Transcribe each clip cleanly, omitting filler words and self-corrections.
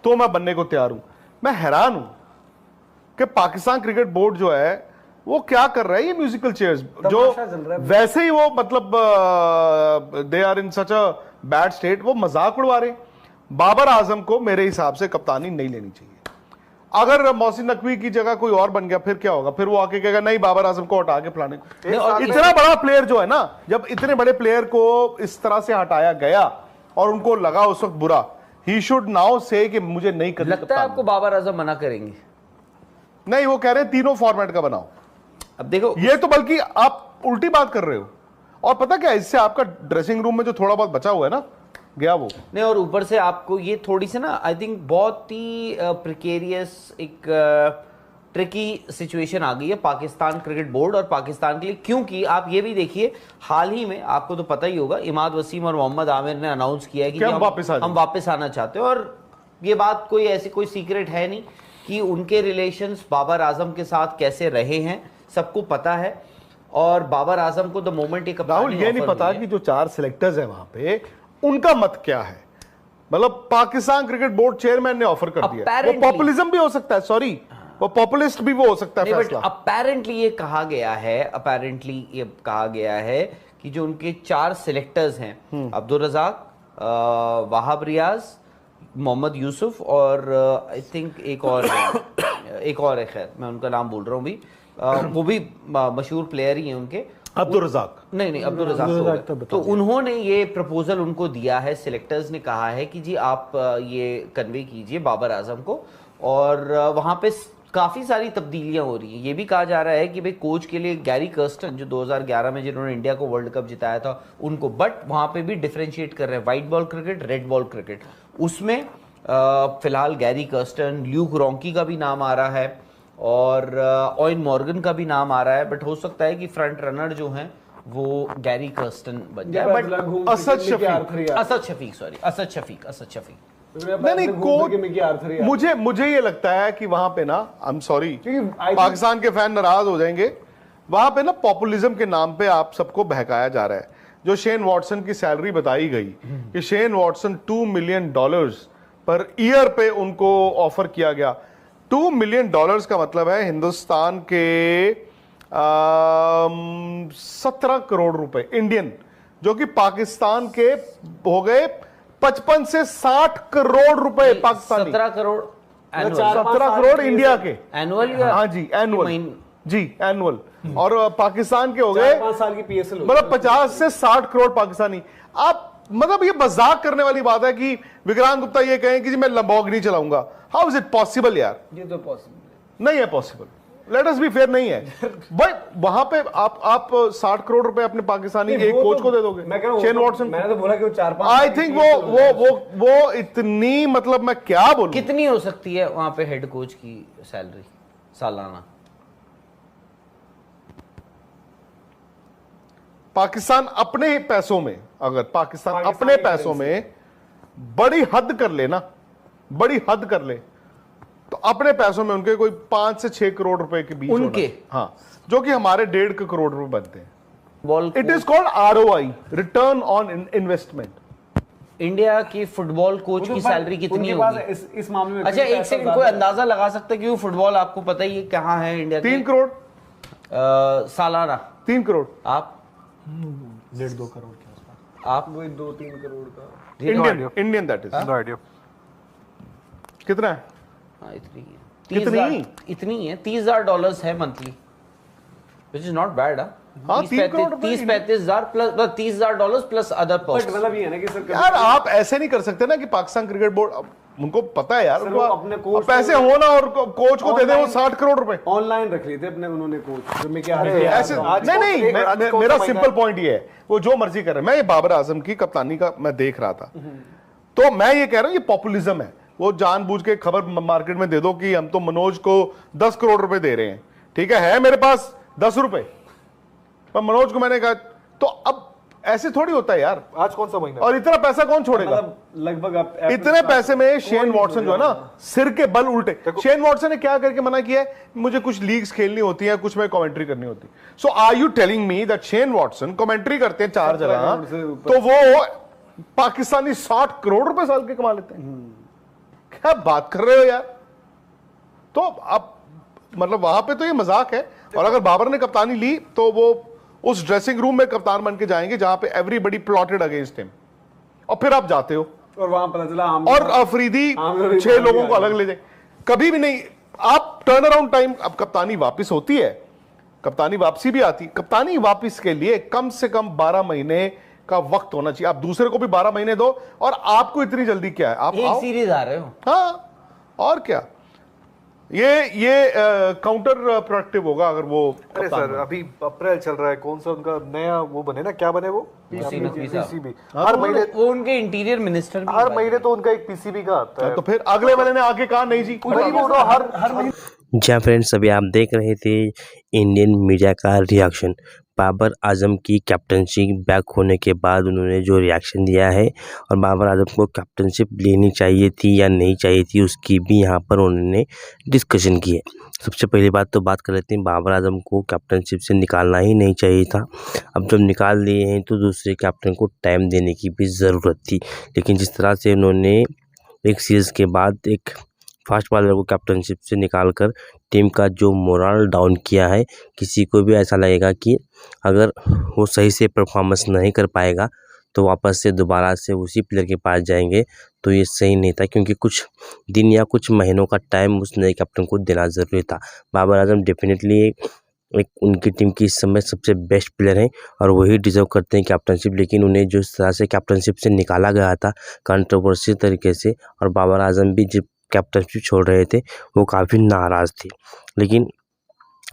तो मैं बनने को तैयार हूं। मैं हैरान हूं कि पाकिस्तान क्रिकेट बोर्ड जो है वो क्या कर रहा है, ये म्यूजिकल चेयर्स जो वैसे ही वो मतलब they are in such a bad state, वो मजाक उड़वा रहे हैं। बाबर आजम को मेरे हिसाब से कप्तानी नहीं लेनी चाहिए। अगर मोहसिन नकवी की जगह कोई और बन गया फिर क्या होगा? फिर वो आके कहेगा नहीं बाबर आजम को हटा के फलाने को। इतना बड़ा प्लेयर जो है ना, जब इतने बड़े प्लेयर को इस तरह से हटाया गया और उनको लगा उस वक्त बुरा, ही शुड नाउ से कि मुझे नहीं करना। लगता है आपको बाबर आजम मना करेंगे? नहीं, वो कह रहे हैं तीनों फॉर्मेट का बनाओ। अब देखो, ये तो बल्कि आप उल्टी बात कर रहे हो। और पता क्या, इससे आपका ड्रेसिंग रूम में जो थोड़ा बहुत बचा हुआ है ना, गया वो नहीं। और ऊपर से आपको ये थोड़ी सी ना, आई थिंक बहुत ही प्रिकेरियस एक ट्रिकी सिचुएशन आ गई है पाकिस्तान क्रिकेट बोर्ड और पाकिस्तान के लिए। क्योंकि आप ये भी देखिए, हाल ही में आपको तो पता ही होगा, इमाद वसीम और मोहम्मद आमिर ने अनाउंस किया है कि हम वापस आना चाहते हैं। और ये बात कोई ऐसी कोई सीक्रेट है नहीं कि उनके रिलेशंस बाबर आजम के साथ कैसे रहे हैं, सबको पता है। और बाबर आजम को द मोमेंट एक राहुल ये नहीं पता कि जो 4 सिलेक्टर्स है वहां पे उनका मत क्या है। मतलब पाकिस्तान क्रिकेट बोर्ड चेयरमैन ने ऑफर कर दिया, वो पॉपुलिज्म भी हो सकता है, सॉरी वो पॉपुलिस्ट भी वो हो सकता है फैसला। अपेरेंटली ये कहा गया है कि जो उनके 4 सिलेक्टर्स हैं, अब्दुल रजाक, वहाब रियाज, मोहम्मद यूसुफ और आई थिंक एक और है, खैर मैं उनका नाम भूल रहा हूँ भी, वो भी मशहूर प्लेयर ही हैं उनके, अब्दुल रजाक नहीं अब्दुल रजाक तो उन्होंने ये प्रपोजल उनको दिया है। सिलेक्टर्स ने कहा है कि जी आप ये कन्वे कीजिए बाबर आजम को। और वहां पे काफी सारी तब्दीलियां हो रही हैं। ये भी कहा जा रहा है कि भाई कोच के लिए गैरी कर्स्टन जो 2011 में जिन्होंने इंडिया को वर्ल्ड कप जिताया था उनको, बट वहां पे भी डिफरेंशिएट कर रहे हैं, white ball cricket, red ball cricket. उसमें फिलहाल गैरी कर्स्टन, ल्यूक रॉन्की का भी नाम आ रहा है और ऑयन मॉर्गन का भी नाम आ रहा है। बट हो सकता है कि फ्रंट रनर जो हैं वो गैरी कर्स्टन बन जाए। बट असद शफीक नहीं कोच, मुझे ये लगता है कि वहां पे ना, आई एम सॉरी पाकिस्तान के फैन नाराज हो जाएंगे, वहां पे ना पॉपुलिज्म के नाम पे आप सबको बहकाया जा रहा है। जो शेन वॉटसन की सैलरी बताई गई कि Shane Watson $2 million per year पे उनको ऑफर किया गया। $2 मिलियन का मतलब है हिंदुस्तान के 17 करोड़ रुपए इंडियन, जो कि पाकिस्तान के हो गए 55 से 60 करोड़ रुपए पाकिस्तानी। 17 करोड़ 17 करोड़ इंडिया के एनुअल। हाँ जी एनुअल और पाकिस्तान के हो गए 5 साल की पीएसएल, मतलब 50 से 60 करोड़ पाकिस्तानी। आप मतलब ये मजाक करने वाली बात है कि विक्रांत गुप्ता ये कहें कि जी मैं लंबोर्गिनी चलाऊंगा। हाउ इज इट पॉसिबल यार? ये तो पॉसिबल नहीं है, possible. Let us be fair नहीं है भाई। वहां पे आप 60 करोड़ रुपए अपने पाकिस्तानी एक कोच को दे दोगे? मैं कह रहा हूं शेन वॉटसन, मैंने तो बोला कि वो 4-5 आई थिंक वो इतनी, मतलब मैं क्या बोलूं, कितनी हो सकती है वहां पे हेड कोच की सैलरी सालाना? पाकिस्तान अपने पैसों में, अगर पाकिस्तान अपने पैसों में बड़ी हद कर ले ना, बड़ी हद कर ले, तो अपने पैसों में उनके कोई 5 से 6 करोड़ रुपए के बीच उनके, हाँ, जो कि हमारे 1.5 करोड़ रुपए बनते हैं। It is called ROI, return on investment. India की फुटबॉल कोच की सैलरी कितनी होगी इस मामले में? अच्छा एक सेकंड, कोई अंदाजा लगा सकता है कि फुटबॉल आपको पता ही है कहाँ है इंडिया? 3 करोड़ सालाना। 3 करोड़। आप 1.5-2 करोड़ के आसपास। आप वही 2-3 करोड़ का इंडियन दैट इज कितना है? हाँ इतनी है, इतनी है $30,000 है monthly, which is not bad. हाँ 30-35 हजार प्लस $30,000 प्लस अदर कॉस्ट। मतलब ये है ना कि सर यार आप ऐसे नहीं कर सकते ना कि पाकिस्तान क्रिकेट बोर्ड, उनको पता है यार, उनको अपने कोच पैसे हो ना और कोच को दे दे वो 60 करोड़ रुपए ऑनलाइन रख लिए थे अपने उन्होंने कोच, जो मैं क्या ऐसे नहीं, मेरा सिंपल पॉइंट ये है, वो जो मर्जी कर रहे हैं। मैं ये बाबर आजम की कप्तानी का मैं देख रहा था, तो मैं ये कह रहा हूँ ये पॉपुलिज्म है। वो जानबूझ के खबर मार्केट में दे दो कि हम तो मनोज को 10 करोड़ रुपए दे रहे हैं, ठीक है मेरे पास 10 रुपए, पर मनोज को मैंने कहा, तो अब ऐसे थोड़ी होता है यार। आज कौन सा महीना और इतना पैसा कौन छोड़ेगा? लगभग इतने पैसे में शेन वॉटसन जो है ना, सिर के बल उल्टे। शेन वॉटसन ने क्या करके मना किया है? मुझे कुछ लीग्स खेलनी होती है, कुछ में कमेंट्री करनी होती। So are you telling me that Shane Watson commentary करते हैं 4 जगह, तो वो पाकिस्तानी 60 करोड़ रुपए साल के कमा लेते हैं? क्या बात कर रहे हो यार? तो अब मतलब वहां पे तो ये मजाक है। और अगर बाबर ने कप्तानी ली तो वो उस ड्रेसिंग रूम में कप्तान बन के जाएंगे जहां पे एवरीबडी प्लॉटेड अगेंस्ट हिम, और फिर आप जाते हो और वहां पता चला और अफरीदी 6 लोगों को अलग ले जाए। कभी भी नहीं। आप टर्न अराउंड टाइम, अब कप्तानी वापस होती है, कप्तानी वापसी भी आती। कप्तानी वापस के लिए कम से कम 12 महीने का वक्त होना चाहिए। आप दूसरे को भी 12 महीने दो, और आपको इतनी जल्दी क्या है? आप एक सीरीज आ रहे हो। हाँ, और क्या? ये काउंटर प्रोडक्टिव होगा अगर वो। अरे सर अभी अप्रैल चल रहा है, कौन सा उनका नया वो बने ना, क्या बने वो पीसीबी। हर महीने वो उनके इंटीरियर मिनिस्टर भी हर महीने तो उनका एक पीसीबी का आता है। तो फिर अगले वाले ने आके कहा नहीं जी, हर महीने। जहाँ फ्रेंड्स अभी आप देख रहे थे इंडियन मीडिया का रिएक्शन बाबर आजम की कैप्टनसी बैक होने के बाद उन्होंने जो रिएक्शन दिया है, और बाबर आजम को कैप्टनशिप लेनी चाहिए थी या नहीं चाहिए थी उसकी भी यहाँ पर उन्होंने डिस्कशन की है। सबसे पहली बात कर लेते हैं, बाबर आजम को कैप्टनशिप से निकालना ही नहीं चाहिए था। अब जब निकाल दिए हैं तो दूसरे कैप्टन को टाइम देने की भी ज़रूरत थी, लेकिन जिस तरह से उन्होंने एक सीरीज़ के बाद एक फास्ट बॉलर को कैप्टनशिप से निकालकर टीम का जो मोरल डाउन किया है, किसी को भी ऐसा लगेगा कि अगर वो सही से परफॉर्मेंस नहीं कर पाएगा तो वापस से दोबारा से उसी प्लेयर के पास जाएंगे, तो ये सही नहीं था। क्योंकि कुछ दिन या कुछ महीनों का टाइम उस नए कैप्टन को देना ज़रूरी था। बाबर आजम डेफिनेटली एक उनकी टीम की इस समय सबसे बेस्ट प्लेयर हैं और वही डिजर्व करते हैं कैप्टनशिप, लेकिन उन्हें जिस तरह से कैप्टनशिप से निकाला गया था कंट्रोवर्सी तरीके से, और बाबर आजम भी जब कैप्टनशिप छोड़ रहे थे वो काफ़ी नाराज़ थे। लेकिन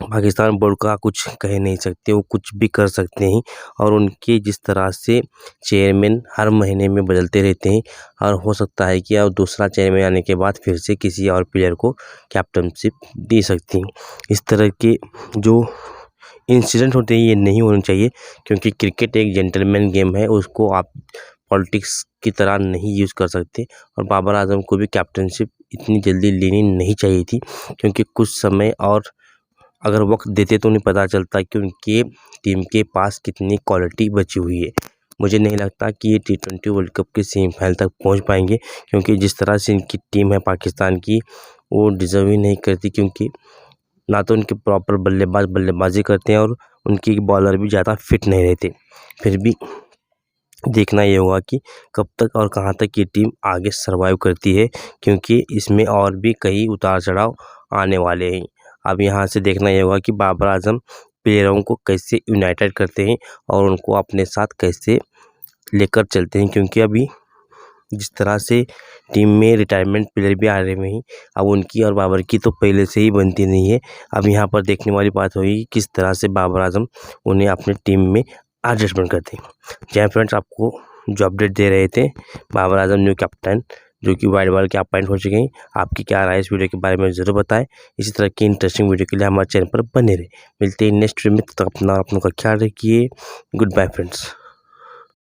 पाकिस्तान बोर्ड का कुछ कह नहीं सकते, वो कुछ भी कर सकते हैं। और उनके जिस तरह से चेयरमैन हर महीने में बदलते रहते हैं, और हो सकता है कि अब दूसरा चेयरमैन आने के बाद फिर से किसी और प्लेयर को कैप्टनशिप दे सकती हैं। इस तरह के जो इंसिडेंट होते हैं ये नहीं होने चाहिए, क्योंकि क्रिकेट एक जेंटलमैन गेम है, उसको आप पॉलिटिक्स की तरह नहीं यूज़ कर सकते। और बाबर आजम को भी कैप्टनशिप इतनी जल्दी लेनी नहीं चाहिए थी, क्योंकि कुछ समय और अगर वक्त देते तो उन्हें पता चलता कि उनके टीम के पास कितनी क्वालिटी बची हुई है। मुझे नहीं लगता कि ये T20 वर्ल्ड कप के सेमीफाइनल तक पहुंच पाएंगे, क्योंकि जिस तरह से इनकी टीम है पाकिस्तान की, वो डिज़र्व ही नहीं करती। क्योंकि ना तो उनके प्रॉपर बल्लेबाजी करते हैं और उनकी बॉलर भी ज़्यादा फिट नहीं रहते। फिर भी देखना ये होगा कि कब तक और कहाँ तक ये टीम आगे सर्वाइव करती है, क्योंकि इसमें और भी कई उतार चढ़ाव आने वाले हैं। अब यहाँ से देखना ये होगा कि बाबर आजम प्लेयरों को कैसे यूनाइटेड करते हैं और उनको अपने साथ कैसे लेकर चलते हैं, क्योंकि अभी जिस तरह से टीम में रिटायरमेंट प्लेयर भी आ रहे हैं, अब उनकी और बाबर की तो पहले से ही बनती नहीं है। अब यहाँ पर देखने वाली बात होगी किस तरह से बाबर आजम उन्हें अपने टीम में एडजस्टमेंट करते हैं। जय फ्रेंड्स, आपको जो अपडेट दे रहे थे बाबर आजम न्यू कैप्टन जो कि वाइड बॉल के अपॉइंट हो चुके हैं, आपकी क्या राय इस वीडियो के बारे में ज़रूर बताएं। इसी तरह की इंटरेस्टिंग वीडियो के लिए हमारे चैनल पर बने रहे। मिलते हैं नेक्स्ट वीडियो में, तब तक अपना अपनों का ख्याल रखिए। Goodbye friends.